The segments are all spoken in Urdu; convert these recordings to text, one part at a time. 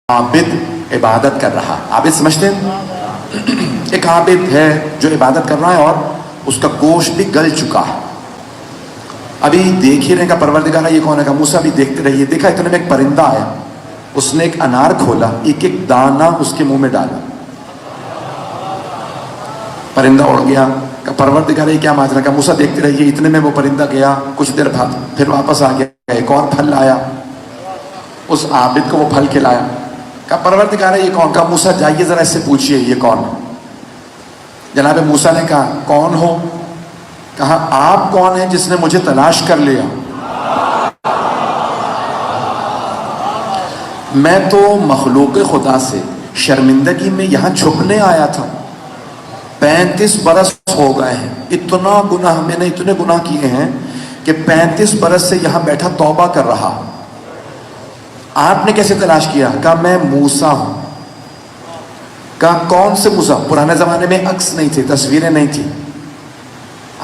عابد عبادت کر رہا. عابد سمجھتے ہیں؟ ایک عابد ہے جو عبادت کر رہا ہے اور اس کا گوشت بھی گل چکا ہے. ابھی دیکھ ہی رہے کا پروردگار یہ کون ہے. موسیٰ بھی دیکھتے رہیے. دیکھا اتنے میں ایک پرندہ آیا, اس نے ایک انار کھولا, ایک ایک دانہ اس کے منہ میں ڈالا. پرندہ اڑ گیا. پروردگار یہ کیا ماجرا کا. موسیٰ دیکھتے رہیے. اتنے میں وہ پرندہ گیا, کچھ دیر بعد پھر واپس آ گیا, ایک اور پھل لایا, اس عابد کو وہ پھل کھلایا. کہا پروردگار یہ کون. کہا موسیٰ جائیے ذرا اس سے پوچھئے یہ کون ہے. جناب موسیٰ نے کہا کون ہو. کہا آپ کون ہیں جس نے مجھے تلاش کر لیا. میں تو مخلوق خدا سے شرمندگی میں یہاں چھپنے آیا تھا. 35 برس ہو گئے ہیں. اتنا گناہ میں نے اتنے گناہ کیے ہیں کہ 35 برس سے یہاں بیٹھا توبہ کر رہا. آپ نے کیسے تلاش کیا. کہا میں موسیٰ ہوں. کہا کون سے موسیٰ. پرانے زمانے میں عکس نہیں تھے, تصویریں نہیں تھی,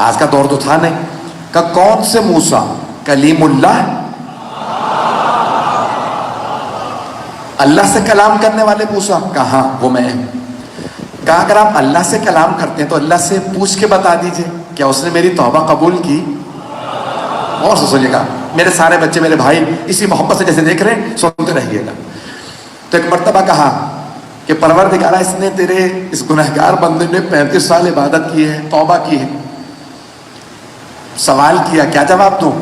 آج کا دور تو تھا نہیں. کہا کون سے موسیٰ. کلیم اللہ, اللہ سے کلام کرنے والے موسیٰ. کہا وہ میں. کہا اگر آپ اللہ سے کلام کرتے ہیں تو اللہ سے پوچھ کے بتا دیجئے کیا اس نے میری توبہ قبول کی. اور سنیے گا میرے سارے بچے, میرے بھائی, اسی محبت سے جیسے دیکھ رہے ہیں سنتے رہیے گا. تو ایک مرتبہ کہا کہ پروردگارہ اس نے تیرے اس گنہگار بندے نے 35 سال عبادت کی ہے, توبہ کی ہے. سوال کیا کیا جواب دوں.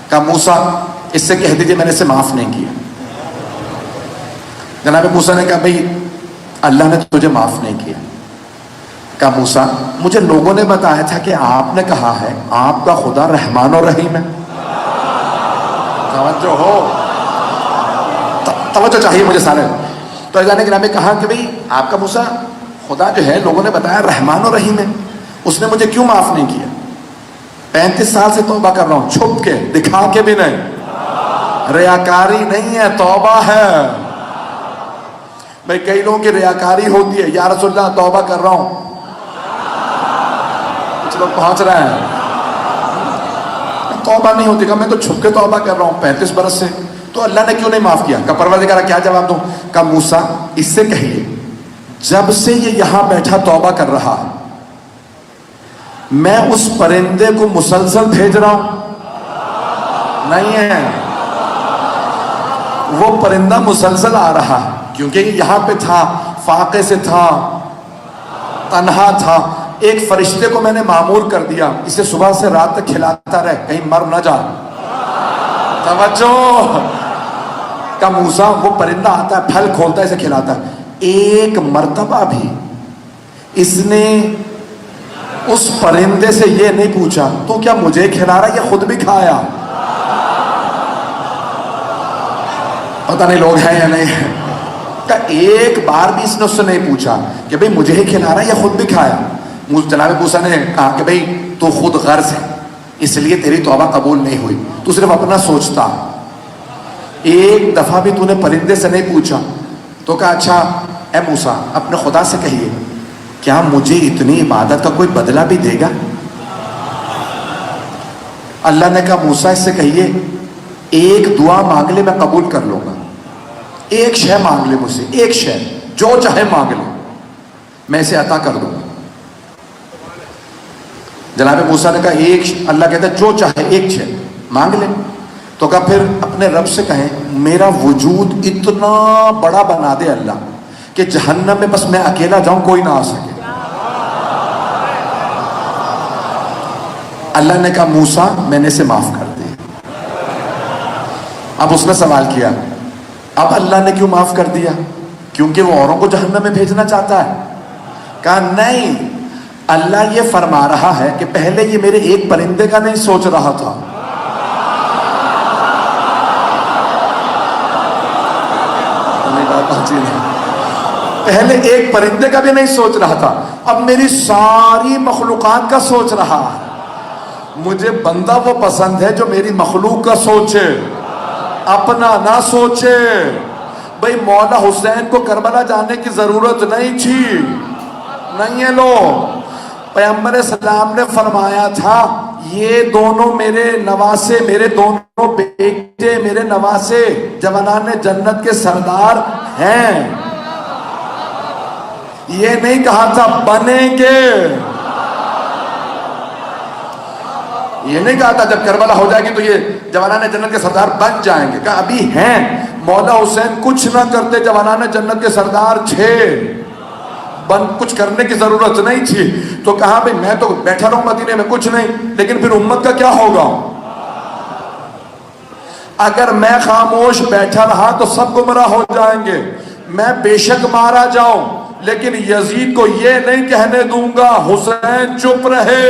کہا موسیٰ اس سے کہہ دیجئے میں نے اسے معاف نہیں کیا. جناب موسیٰ نے کہا بھئی اللہ نے تجھے معاف نہیں کیا. کہا موسیٰ مجھے لوگوں نے بتایا تھا کہ آپ نے کہا ہے آپ کا خدا رحمان و رحیم ہے. توجہ ہو, توجہ چاہیے مجھے سارے. تو اللہ نے گرامی میں کہا کہ بھئی آپ کا موسیٰ خدا جو ہے لوگوں نے بتایا رحمان و رحیم ہے, اس نے مجھے کیوں معاف نہیں کیا. 35 سال سے توبہ کر رہا ہوں, چھپ کے, دکھا کے بھی نہیں, ریاکاری نہیں ہے, توبہ ہے. بھئی کئی لوگوں کی ریاکاری ہوتی ہے, یا رسول اللہ توبہ کر رہا ہوں. کچھ لوگ پہنچ رہے ہیں, توبہ نہیں ہوتی. کہا میں تو چھپ کے توبہ کر رہا ہوں 35 برس سے, تو اللہ نے کیوں نہیں معاف کیا. کہا پروردگار کیا جواب دوں. کہا موسیٰ اس سے کہیے جب سے یہ یہاں بیٹھا توبہ کر رہا ہے میں اس پرندے کو مسلسل بھیج رہا ہوں. نہیں ہے, وہ پرندہ مسلسل آ رہا ہے کیونکہ یہ یہاں پہ تھا, فاقے سے تھا, تنہا تھا. ایک فرشتے کو میں نے مامور کر دیا اسے صبح سے رات تک کھلاتا رہے کہیں مر نہ جا. توجہ. کہ موسیٰ وہ پرندہ آتا ہے, پھل کھولتا ہے, اسے کھلاتا ہے. ایک مرتبہ بھی اس نے اس پرندے سے یہ نہیں پوچھا تو کیا مجھے کھلا رہا ہے یا خود بھی کھایا. پتہ نہیں لوگ ہیں یا نہیں. کہ ایک بار بھی اس نے اس سے نہیں پوچھا کہ بھئی مجھے ہی کھلا رہا ہے یا خود بھی کھایا. جناب موسیٰ نے کہا کہ بھئی تو خود غرض ہے اس لیے تیری توبہ قبول نہیں ہوئی, تو صرف اپنا سوچتا. ایک دفعہ بھی تو نے پرندے سے نہیں پوچھا. تو کہا اچھا اے موسیٰ اپنے خدا سے کہیے کیا مجھے اتنی عبادت کا کوئی بدلہ بھی دے گا. اللہ نے کہا موسیٰ اس سے کہیے ایک دعا مانگ لے میں قبول کر لوں گا. ایک شے مانگ لے مجھ سے, ایک شے جو چاہے مانگ لے میں اسے عطا کر دوں گا. جناب موسیٰ نے کہا ایک, اللہ کہتا ہے جو چاہے ایک شے مانگ لے. تو کہا پھر اپنے رب سے کہیں میرا وجود اتنا بڑا بنا دے اللہ کہ جہنم میں بس میں اکیلا جاؤں کوئی نہ آ سکے. اللہ نے کہا موسیٰ میں نے اسے معاف کر دیا. اب اس نے سوال کیا اب اللہ نے کیوں معاف کر دیا, کیونکہ وہ اوروں کو جہنم میں بھیجنا چاہتا ہے. کہا نہیں, اللہ یہ فرما رہا ہے کہ پہلے یہ میرے ایک پرندے کا نہیں سوچ رہا تھا. پہلے ایک پرندے کا بھی نہیں سوچ رہا تھا, اب میری ساری مخلوقات کا سوچ رہا ہے. مجھے بندہ وہ پسند ہے جو میری مخلوق کا سوچے, اپنا نہ سوچے. بھئی مولا حسین کو کربلا جانے کی ضرورت نہیں تھی, نہیں ہے. لو پیغمبر اسلام نے فرمایا تھا یہ دونوں میرے نواسے, میرے دونوں بیٹے میرے نواسے جوانان جنت کے سردار ہیں. یہ نہیں کہا تھا بنیں گے. یہ نہیں کہا تھا جب کربلا ہو جائے گی تو یہ جوانان جنت کے سردار بن جائیں گے. کہا ابھی ہیں. مولا حسین کچھ نہ کرتے جوانان جنت کے سردار تھے. کچھ کرنے کی ضرورت نہیں تھی. تو کہا بھئی میں تو بیٹھا رہوں مدینے میں کچھ نہیں، لیکن پھر امت کا کیا ہوگا؟ اگر میں خاموش بیٹھا رہا تو سب گمراہ ہو جائیں گے. میں بے شک مارا جاؤں لیکن یزید کو یہ نہیں کہنے دوں گا حسین چپ رہے.